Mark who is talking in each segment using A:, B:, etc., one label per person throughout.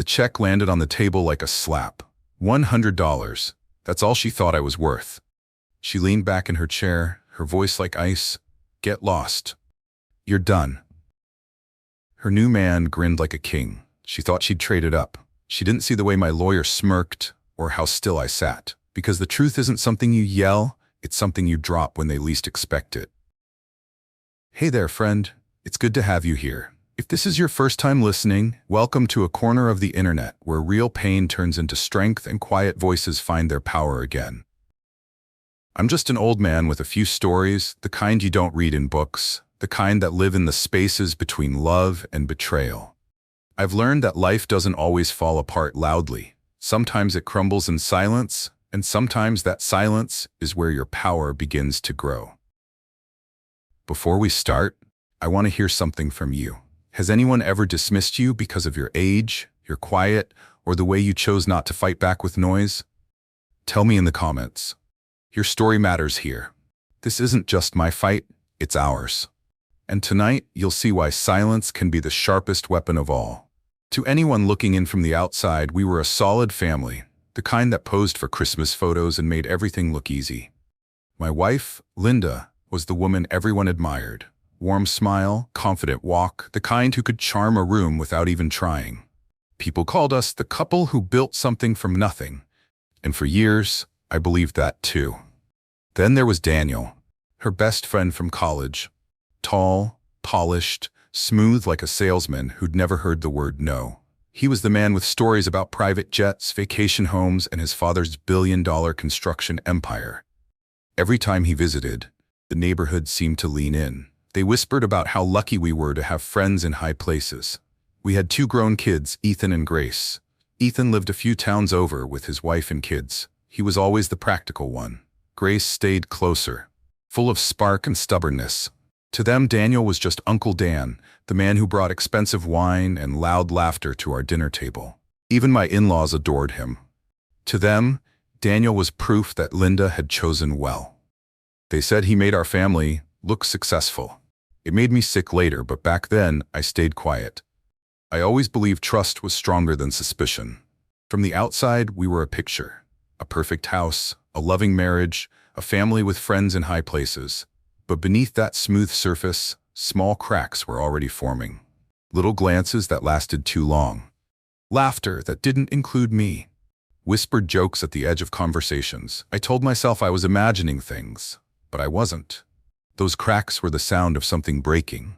A: The check landed on the table like a slap. $100. That's all she thought I was worth. She leaned back in her chair, her voice like ice. Get lost. You're done. Her new man grinned like a king. She thought she'd traded up. She didn't see the way my lawyer smirked or how still I sat. Because the truth isn't something you yell, it's something you drop when they least expect it. Hey there, friend. It's good to have you here. If this is your first time listening, welcome to a corner of the internet where real pain turns into strength and quiet voices find their power again. I'm just an old man with a few stories, the kind you don't read in books, the kind that live in the spaces between love and betrayal. I've learned that life doesn't always fall apart loudly. Sometimes it crumbles in silence, and sometimes that silence is where your power begins to grow. Before we start, I want to hear something from you. Has anyone ever dismissed you because of your age, your quiet, or the way you chose not to fight back with noise? Tell me in the comments. Your story matters here. This isn't just my fight, it's ours. And tonight, you'll see why silence can be the sharpest weapon of all. To anyone looking in from the outside, we were a solid family, the kind that posed for Christmas photos and made everything look easy. My wife, Linda, was the woman everyone admired. Warm smile, confident walk, the kind who could charm a room without even trying. People called us the couple who built something from nothing. And for years, I believed that too. Then there was Daniel, her best friend from college. Tall, polished, smooth like a salesman who'd never heard the word no. He was the man with stories about private jets, vacation homes, and his father's billion-dollar construction empire. Every time he visited, the neighborhood seemed to lean in. They whispered about how lucky we were to have friends in high places. We had 2 grown kids, Ethan and Grace. Ethan lived a few towns over with his wife and kids. He was always the practical one. Grace stayed closer, full of spark and stubbornness. To them, Daniel was just Uncle Dan, the man who brought expensive wine and loud laughter to our dinner table. Even my in-laws adored him. To them, Daniel was proof that Linda had chosen well. They said he made our family look successful. It made me sick later, but back then, I stayed quiet. I always believed trust was stronger than suspicion. From the outside, we were a picture. A perfect house, a loving marriage, a family with friends in high places. But beneath that smooth surface, small cracks were already forming. Little glances that lasted too long. Laughter that didn't include me. Whispered jokes at the edge of conversations. I told myself I was imagining things, but I wasn't. Those cracks were the sound of something breaking.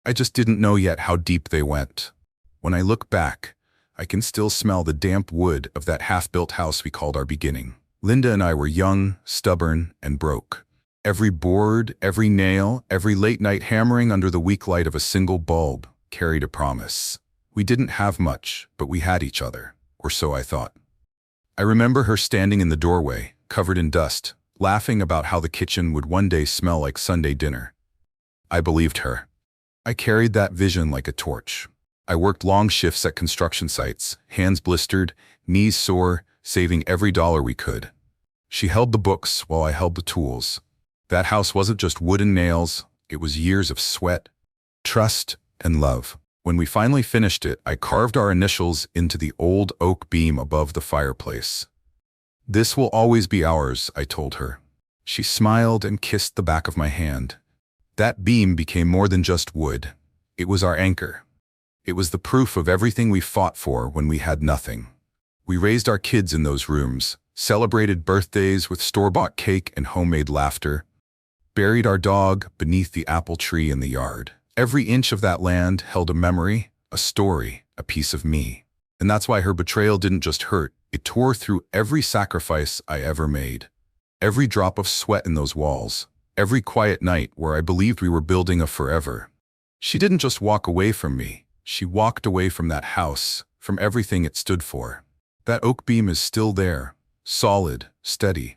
A: I just didn't know yet how deep they went. When I look back, I can still smell the damp wood of that half-built house we called our beginning. Linda and I were young, stubborn, and broke. Every board, every nail, every late-night hammering under the weak light of a single bulb carried a promise. We didn't have much, but we had each other, or so I thought. I remember her standing in the doorway, covered in dust, laughing about how the kitchen would one day smell like Sunday dinner. I believed her. I carried that vision like a torch. I worked long shifts at construction sites, hands blistered, knees sore, saving every dollar we could. She held the books while I held the tools. That house wasn't just wood and nails, it was years of sweat, trust, and love. When we finally finished it, I carved our initials into the old oak beam above the fireplace. This will always be ours, I told her. She smiled and kissed the back of my hand. That beam became more than just wood. It was our anchor. It was the proof of everything we fought for when we had nothing. We raised our kids in those rooms, celebrated birthdays with store-bought cake and homemade laughter, buried our dog beneath the apple tree in the yard. Every inch of that land held a memory, a story, a piece of me. And that's why her betrayal didn't just hurt, it tore through every sacrifice I ever made. Every drop of sweat in those walls, every quiet night where I believed we were building a forever. She didn't just walk away from me, she walked away from that house, from everything it stood for. That oak beam is still there, solid, steady.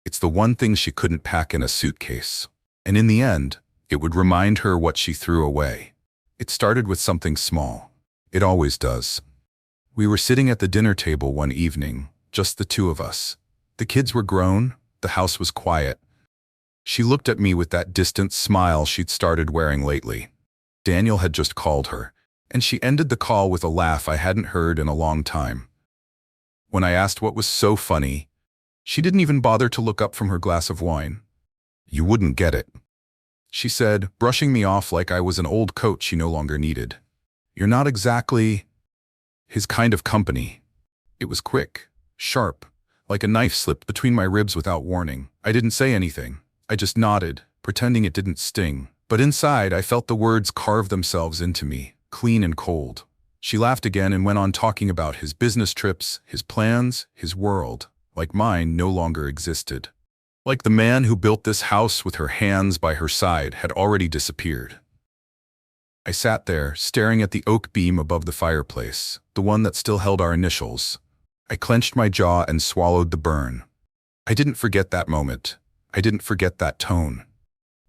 A: It's the one thing she couldn't pack in a suitcase. And in the end, it would remind her what she threw away. It started with something small. It always does. We were sitting at the dinner table one evening, just the 2 of us. The kids were grown, the house was quiet. She looked at me with that distant smile she'd started wearing lately. Daniel had just called her, And she ended the call with a laugh I hadn't heard in a long time. When I asked what was so funny, she didn't even bother to look up from her glass of wine. "You wouldn't get it," she said, brushing me off like I was an old coat she no longer needed. "You're not exactly his kind of company." It was quick, sharp, like a knife slipped between my ribs without warning. I didn't say anything. I just nodded, pretending it didn't sting. But inside, I felt the words carve themselves into me, clean and cold. She laughed again and went on talking about his business trips, his plans, his world, like mine no longer existed. Like the man who built this house with her hands by her side had already disappeared. I sat there, staring at the oak beam above the fireplace, the one that still held our initials. I clenched my jaw and swallowed the burn. I didn't forget that moment. I didn't forget that tone.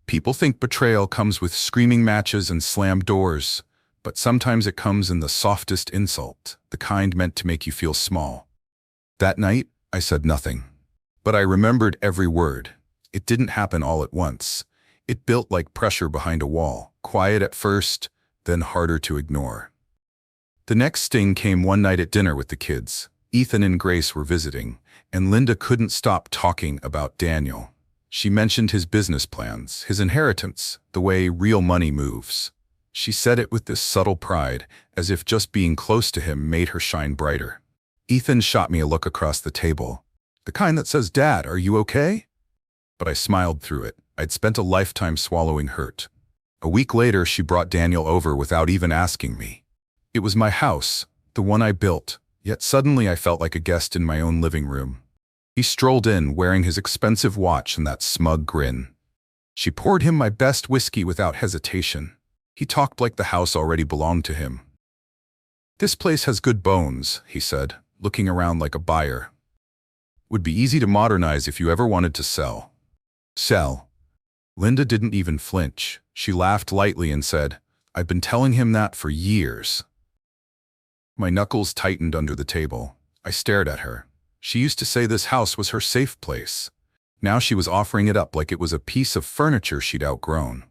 A: People think betrayal comes with screaming matches and slammed doors, but sometimes it comes in the softest insult, the kind meant to make you feel small. That night, I said nothing. But I remembered every word. It didn't happen all at once. It built like pressure behind a wall, quiet at first, then harder to ignore. The next sting came one night at dinner with the kids. Ethan and Grace were visiting, and Linda couldn't stop talking about Daniel. She mentioned his business plans, his inheritance, the way real money moves. She said it with this subtle pride, as if just being close to him made her shine brighter. Ethan shot me a look across the table, the kind that says, "Dad, are you okay?" But I smiled through it. I'd spent a lifetime swallowing hurt. A week later, she brought Daniel over without even asking me. It was my house, the one I built, yet suddenly I felt like a guest in my own living room. He strolled in, wearing his expensive watch and that smug grin. She poured him my best whiskey without hesitation. He talked like the house already belonged to him. "This place has good bones," he said, looking around like a buyer. "Would be easy to modernize if you ever wanted to sell." Sell? Linda didn't even flinch. She laughed lightly and said, "I've been telling him that for years." My knuckles tightened under the table. I stared at her. She used to say this house was her safe place. Now she was offering it up like it was a piece of furniture she'd outgrown.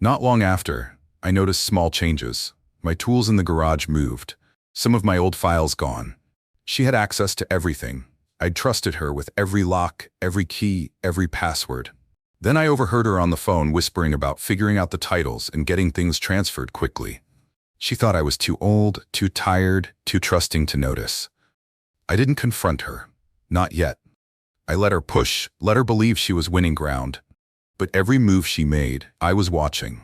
A: Not long after, I noticed small changes. My tools in the garage moved. Some of my old files gone. She had access to everything. I'd trusted her with every lock, every key, every password. Then I overheard her on the phone whispering about figuring out the titles and getting things transferred quickly. She thought I was too old, too tired, too trusting to notice. I didn't confront her. Not yet. I let her push, let her believe she was winning ground. But every move she made, I was watching.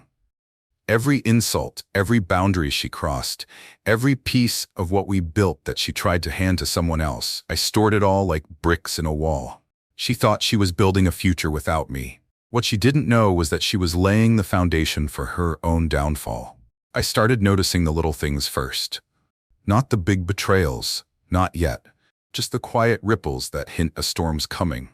A: Every insult, every boundary she crossed, every piece of what we built that she tried to hand to someone else, I stored it all like bricks in a wall. She thought she was building a future without me. What she didn't know was that she was laying the foundation for her own downfall. I started noticing the little things first. Not the big betrayals, not yet. Just the quiet ripples that hint a storm's coming.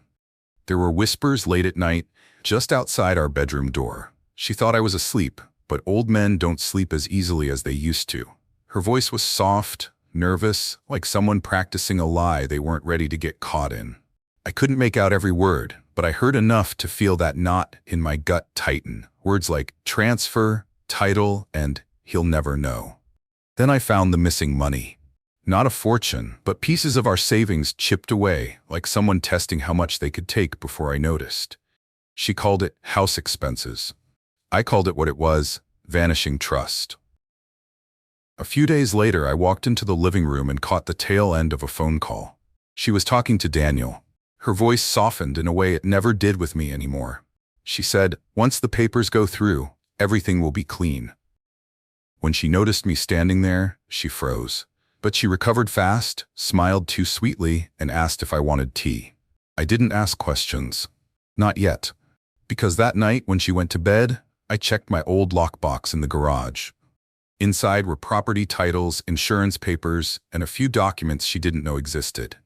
A: There were whispers late at night, just outside our bedroom door. She thought I was asleep, but old men don't sleep as easily as they used to. Her voice was soft, nervous, like someone practicing a lie they weren't ready to get caught in. I couldn't make out every word, but I heard enough to feel that knot in my gut tighten. Words like transfer, title, and he'll never know. Then I found the missing money. Not a fortune, but pieces of our savings chipped away, like someone testing how much they could take before I noticed. She called it house expenses. I called it what it was, vanishing trust. A few days later, I walked into the living room and caught the tail end of a phone call. She was talking to Daniel. Her voice softened in a way it never did with me anymore. She said, "Once the papers go through, everything will be clean." When she noticed me standing there, she froze. But she recovered fast, smiled too sweetly, and asked if I wanted tea. I didn't ask questions. Not yet. Because that night, when she went to bed, I checked my old lockbox in the garage. Inside were property titles, insurance papers, and a few documents she didn't know existed.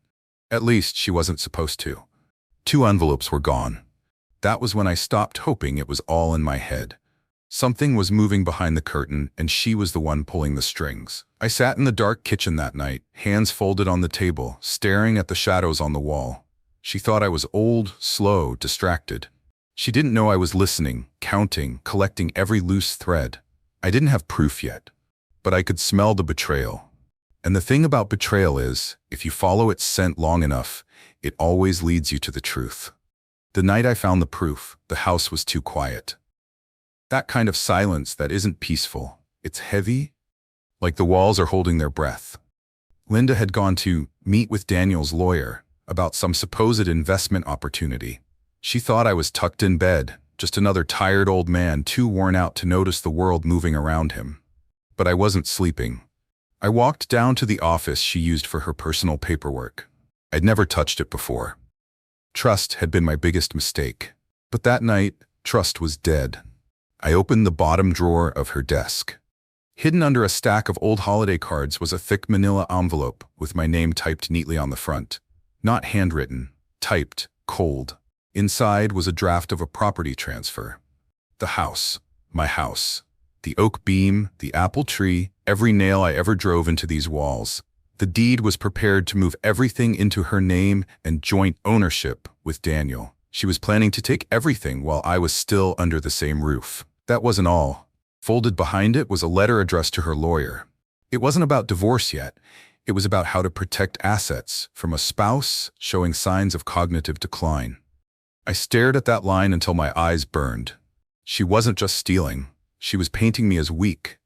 A: At least she wasn't supposed to. 2 envelopes were gone. That was when I stopped hoping it was all in my head. Something was moving behind the curtain, and she was the one pulling the strings. I sat in the dark kitchen that night, hands folded on the table, staring at the shadows on the wall. She thought I was old, slow, distracted. She didn't know I was listening, counting, collecting every loose thread. I didn't have proof yet. but I could smell the betrayal. And the thing about betrayal is, if you follow its scent long enough, it always leads you to the truth. The night I found the proof, the house was too quiet. That kind of silence that isn't peaceful. It's heavy, like the walls are holding their breath. Linda had gone to meet with Daniel's lawyer about some supposed investment opportunity. She thought I was tucked in bed, just another tired old man too worn out to notice the world moving around him. But I wasn't sleeping. I walked down to the office she used for her personal paperwork. I'd never touched it before. Trust had been my biggest mistake. But that night, trust was dead. I opened the bottom drawer of her desk. Hidden under a stack of old holiday cards was a thick manila envelope with my name typed neatly on the front. Not handwritten, typed, cold. Inside was a draft of a property transfer. The house, my house. The oak beam, the apple tree, every nail I ever drove into these walls. The deed was prepared to move everything into her name and joint ownership with Daniel. She was planning to take everything while I was still under the same roof. That wasn't all. Folded behind it was a letter addressed to her lawyer. It wasn't about divorce yet. It was about how to protect assets from a spouse showing signs of cognitive decline. I stared at that line until my eyes burned. She wasn't just stealing. She was painting me as weak.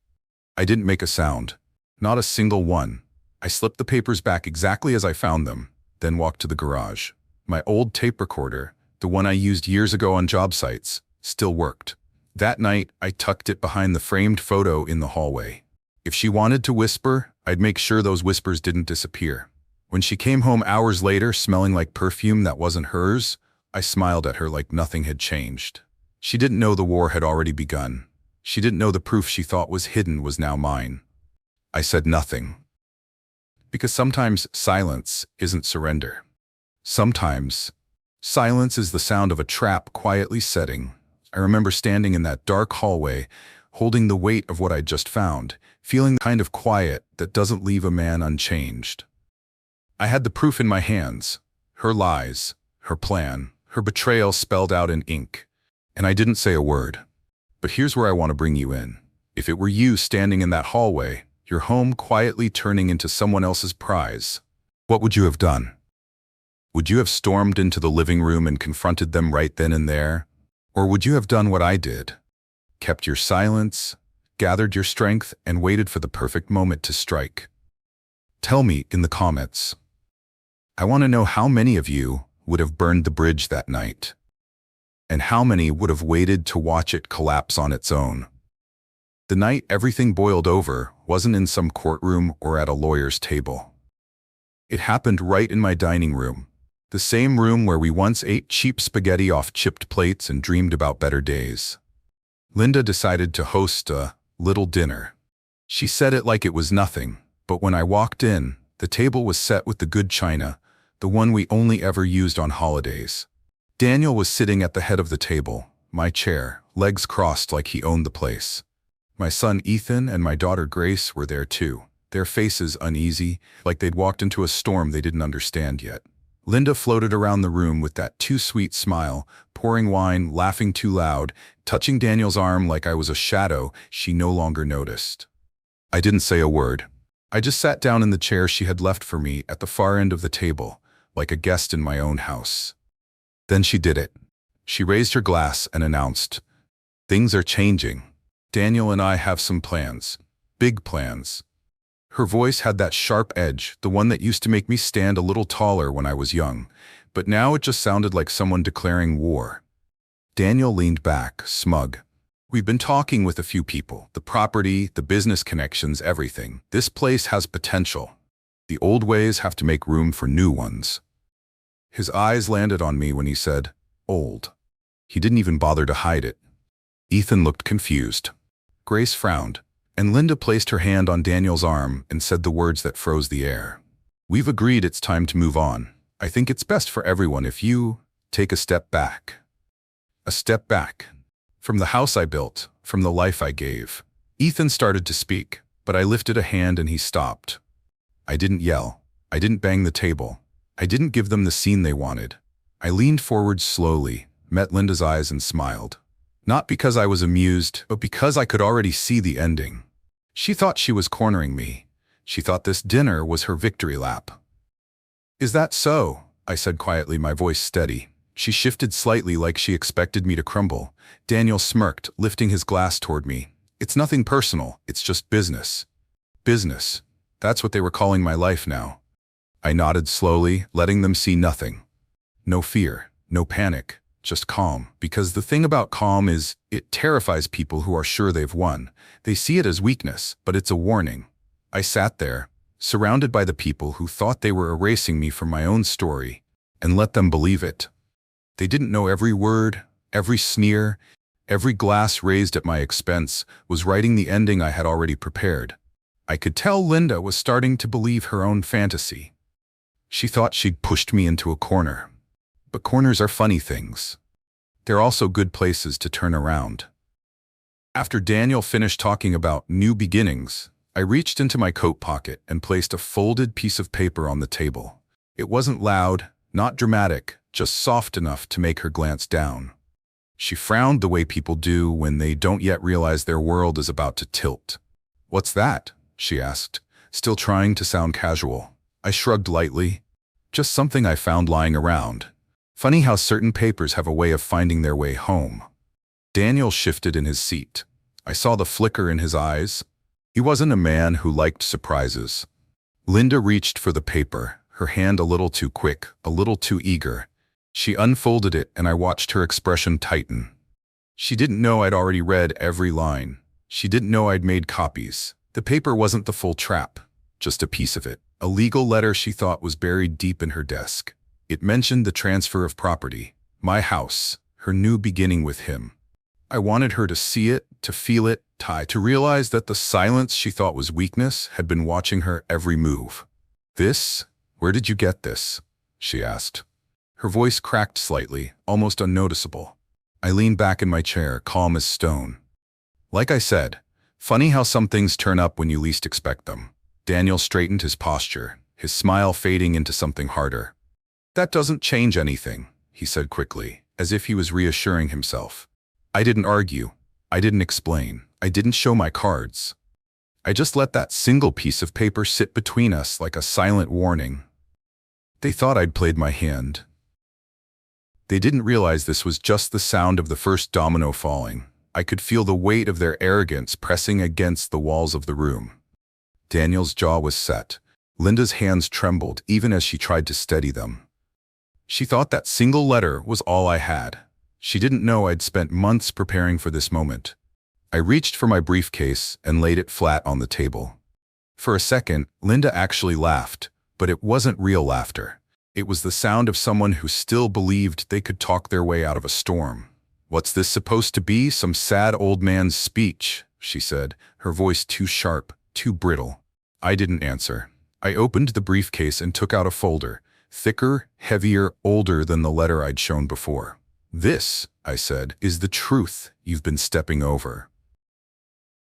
A: I didn't make a sound. Not a single one. I slipped the papers back exactly as I found them, then walked to the garage. My old tape recorder, the one I used years ago on job sites, still worked. That night, I tucked it behind the framed photo in the hallway. If she wanted to whisper, I'd make sure those whispers didn't disappear. When she came home hours later smelling like perfume that wasn't hers, I smiled at her like nothing had changed. She didn't know the war had already begun. She didn't know the proof she thought was hidden was now mine. I said nothing. Because sometimes silence isn't surrender. Sometimes silence is the sound of a trap quietly setting. I remember standing in that dark hallway, holding the weight of what I'd just found, feeling the kind of quiet that doesn't leave a man unchanged. I had the proof in my hands, her lies, her plan, her betrayal spelled out in ink, and I didn't say a word. But here's where I want to bring you in. If it were you standing in that hallway, your home quietly turning into someone else's prize, what would you have done? Would you have stormed into the living room and confronted them right then and there? Or would you have done what I did? Kept your silence, gathered your strength, and waited for the perfect moment to strike? Tell me in the comments. I want to know how many of you would have burned the bridge that night, and how many would have waited to watch it collapse on its own. The night everything boiled over wasn't in some courtroom or at a lawyer's table. It happened right in my dining room. The same room where we once ate cheap spaghetti off chipped plates and dreamed about better days. Linda decided to host a little dinner. She said it like it was nothing, but when I walked in, the table was set with the good china, the one we only ever used on holidays. Daniel was sitting at the head of the table, my chair, legs crossed like he owned the place. My son Ethan and my daughter Grace were there too, their faces uneasy, like they'd walked into a storm they didn't understand yet. Linda floated around the room with that too sweet smile, pouring wine, laughing too loud, touching Daniel's arm like I was a shadow she no longer noticed. I didn't say a word. I just sat down in the chair she had left for me at the far end of the table, like a guest in my own house. Then she did it. She raised her glass and announced, "Things are changing. Daniel and I have some plans. Big plans." Her voice had that sharp edge, the one that used to make me stand a little taller when I was young, but now it just sounded like someone declaring war. Daniel leaned back, smug. "We've been talking with a few people, the property, the business connections, everything. This place has potential. The old ways have to make room for new ones." His eyes landed on me when he said, "old." He didn't even bother to hide it. Ethan looked confused. Grace frowned, and Linda placed her hand on Daniel's arm and said the words that froze the air. "We've agreed it's time to move on. I think it's best for everyone if you take a step back." A step back. From the house I built, from the life I gave. Ethan started to speak, but I lifted a hand and he stopped. I didn't yell. I didn't bang the table. I didn't give them the scene they wanted. I leaned forward slowly, met Linda's eyes and smiled. Not because I was amused, but because I could already see the ending. She thought she was cornering me. She thought this dinner was her victory lap. "Is that so?" I said quietly, my voice steady. She shifted slightly like she expected me to crumble. Daniel smirked, lifting his glass toward me. "It's nothing personal, it's just business." Business. That's what they were calling my life now. I nodded slowly, letting them see nothing. No fear, no panic, just calm. Because the thing about calm is, it terrifies people who are sure they've won. They see it as weakness, but it's a warning. I sat there, surrounded by the people who thought they were erasing me from my own story, and let them believe it. They didn't know every word, every sneer, every glass raised at my expense was writing the ending I had already prepared. I could tell Linda was starting to believe her own fantasy. She thought she'd pushed me into a corner. But corners are funny things. They're also good places to turn around. After Daniel finished talking about new beginnings, I reached into my coat pocket and placed a folded piece of paper on the table. It wasn't loud, not dramatic, just soft enough to make her glance down. She frowned the way people do when they don't yet realize their world is about to tilt. "What's that?" she asked, still trying to sound casual. I shrugged lightly. "Just something I found lying around." Funny how certain papers have a way of finding their way home. Daniel shifted in his seat. I saw the flicker in his eyes. He wasn't a man who liked surprises. Linda reached for the paper, her hand a little too quick, a little too eager. She unfolded it and I watched her expression tighten. She didn't know I'd already read every line. She didn't know I'd made copies. The paper wasn't the full trap, just a piece of it. A legal letter she thought was buried deep in her desk. It mentioned the transfer of property, my house, her new beginning with him. I wanted her to see it, to feel it, to realize that the silence she thought was weakness had been watching her every move. "This? Where did you get this?" she asked. Her voice cracked slightly, almost unnoticeable. I leaned back in my chair, calm as stone. "Like I said, funny how some things turn up when you least expect them." Daniel straightened his posture, his smile fading into something harder. "That doesn't change anything," he said quickly, as if he was reassuring himself. I didn't argue. I didn't explain. I didn't show my cards. I just let that single piece of paper sit between us like a silent warning. They thought I'd played my hand. They didn't realize this was just the sound of the first domino falling. I could feel the weight of their arrogance pressing against the walls of the room. Daniel's jaw was set. Linda's hands trembled even as she tried to steady them. She thought that single letter was all I had. She didn't know I'd spent months preparing for this moment. I reached for my briefcase and laid it flat on the table. For a second, Linda actually laughed, but it wasn't real laughter. It was the sound of someone who still believed they could talk their way out of a storm. "What's this supposed to be, some sad old man's speech?" she said, her voice too sharp, too brittle. I didn't answer. I opened the briefcase and took out a folder, thicker, heavier, older than the letter I'd shown before. "This," I said, "is the truth you've been stepping over."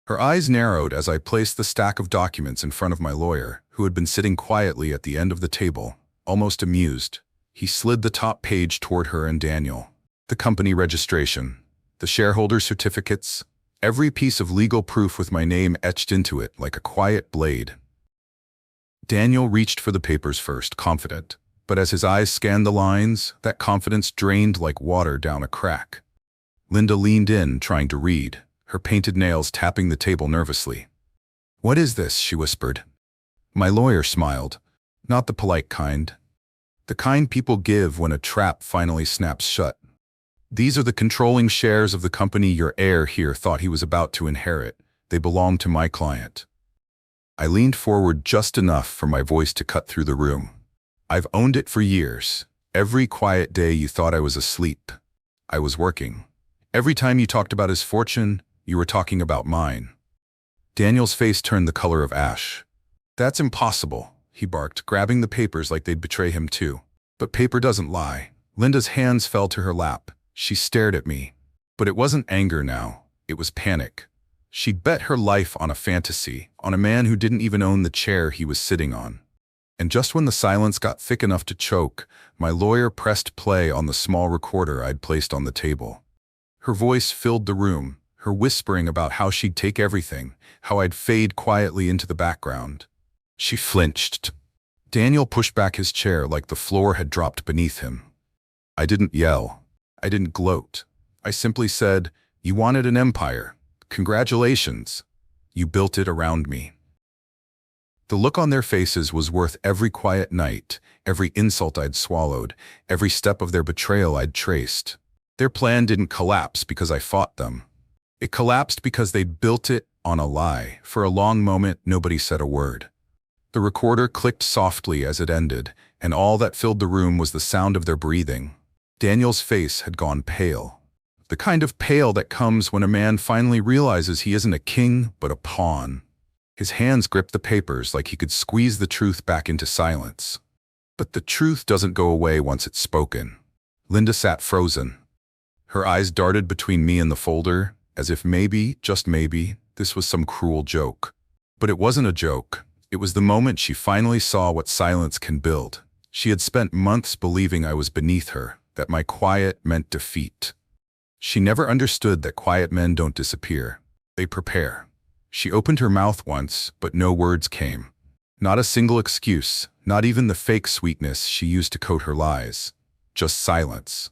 A: Her eyes narrowed as I placed the stack of documents in front of my lawyer, who had been sitting quietly at the end of the table, almost amused. He slid the top page toward her and Daniel. The company registration, the shareholder certificates, every piece of legal proof with my name etched into it like a quiet blade. Daniel reached for the papers first, confident. But as his eyes scanned the lines, that confidence drained like water down a crack. Linda leaned in, trying to read, her painted nails tapping the table nervously. "What is this?" she whispered. My lawyer smiled. Not the polite kind. The kind people give when a trap finally snaps shut. "These are the controlling shares of the company your heir here thought he was about to inherit. They belong to my client." I leaned forward just enough for my voice to cut through the room. "I've owned it for years. Every quiet day you thought I was asleep, I was working. Every time you talked about his fortune, you were talking about mine." Daniel's face turned the color of ash. "That's impossible," he barked, grabbing the papers like they'd betray him too. "But paper doesn't lie." Linda's hands fell to her lap. She stared at me. But it wasn't anger now. It was panic. She'd bet her life on a fantasy, on a man who didn't even own the chair he was sitting on. And just when the silence got thick enough to choke, my lawyer pressed play on the small recorder I'd placed on the table. Her voice filled the room, her whispering about how she'd take everything, how I'd fade quietly into the background. She flinched. Daniel pushed back his chair like the floor had dropped beneath him. I didn't yell. I didn't gloat. I simply said, "You wanted an empire. Congratulations. You built it around me." The look on their faces was worth every quiet night, every insult I'd swallowed, every step of their betrayal I'd traced. Their plan didn't collapse because I fought them. It collapsed because they'd built it on a lie. For a long moment, nobody said a word. The recorder clicked softly as it ended, and all that filled the room was the sound of their breathing. Daniel's face had gone pale. The kind of pale that comes when a man finally realizes he isn't a king, but a pawn. His hands gripped the papers like he could squeeze the truth back into silence. But the truth doesn't go away once it's spoken. Linda sat frozen. Her eyes darted between me and the folder, as if maybe, just maybe, this was some cruel joke. But it wasn't a joke. It was the moment she finally saw what silence can build. She had spent months believing I was beneath her, that my quiet meant defeat. She never understood that quiet men don't disappear. They prepare. She opened her mouth once, but no words came. Not a single excuse, not even the fake sweetness she used to coat her lies. Just silence.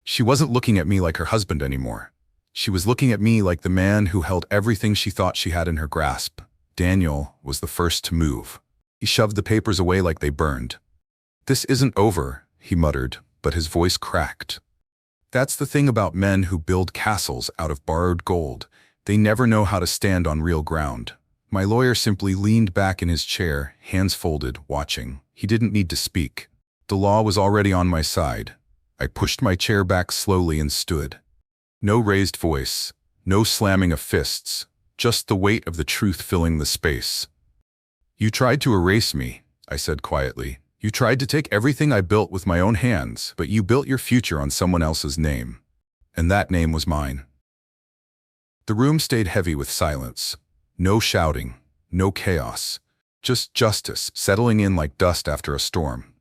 A: She wasn't looking at me like her husband anymore. She was looking at me like the man who held everything she thought she had in her grasp. Daniel was the first to move. He shoved the papers away like they burned. "This isn't over," he muttered, but his voice cracked. That's the thing about men who build castles out of borrowed gold. They never know how to stand on real ground. My lawyer simply leaned back in his chair, hands folded, watching. He didn't need to speak. The law was already on my side. I pushed my chair back slowly and stood. No raised voice, no slamming of fists, just the weight of the truth filling the space. "You tried to erase me," I said quietly. "You tried to take everything I built with my own hands, but you built your future on someone else's name. And that name was mine." The room stayed heavy with silence. No shouting, no chaos, just justice settling in like dust after a storm.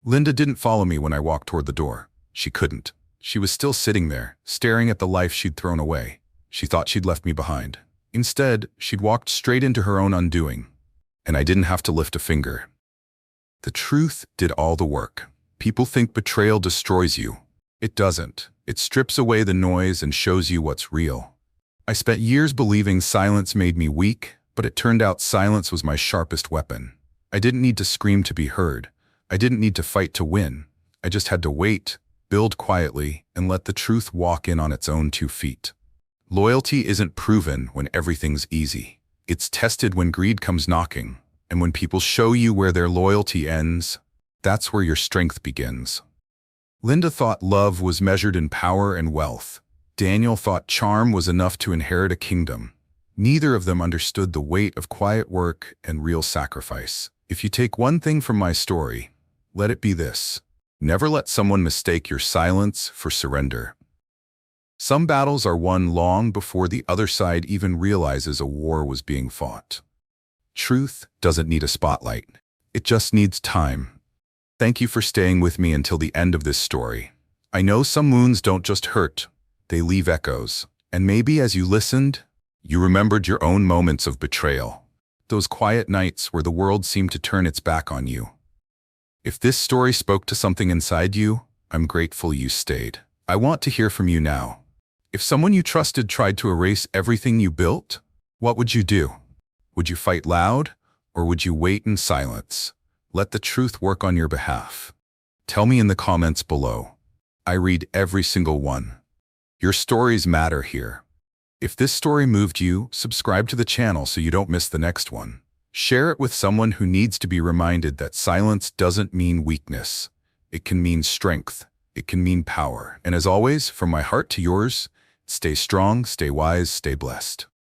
A: Linda didn't follow me when I walked toward the door. She couldn't. She was still sitting there, staring at the life she'd thrown away. She thought she'd left me behind. Instead, she'd walked straight into her own undoing. And I didn't have to lift a finger. The truth did all the work. People think betrayal destroys you. It doesn't. It strips away the noise and shows you what's real. I spent years believing silence made me weak, but it turned out silence was my sharpest weapon. I didn't need to scream to be heard. I didn't need to fight to win. I just had to wait, build quietly, and let the truth walk in on its own 2 feet. Loyalty isn't proven when everything's easy. It's tested when greed comes knocking. And when people show you where their loyalty ends, that's where your strength begins. Linda thought love was measured in power and wealth. Daniel thought charm was enough to inherit a kingdom. Neither of them understood the weight of quiet work and real sacrifice. If you take one thing from my story, let it be this: never let someone mistake your silence for surrender. Some battles are won long before the other side even realizes a war was being fought. Truth doesn't need a spotlight. It just needs time. Thank you for staying with me until the end of this story. I know some wounds don't just hurt, they leave echoes. And maybe as you listened, you remembered your own moments of betrayal. Those quiet nights where the world seemed to turn its back on you. If this story spoke to something inside you, I'm grateful you stayed. I want to hear from you now. If someone you trusted tried to erase everything you built, what would you do? Would you fight loud, or would you wait in silence? Let the truth work on your behalf. Tell me in the comments below. I read every single one. Your stories matter here. If this story moved you, subscribe to the channel so you don't miss the next one. Share it with someone who needs to be reminded that silence doesn't mean weakness. It can mean strength. It can mean power. And as always, from my heart to yours, stay strong, stay wise, stay blessed.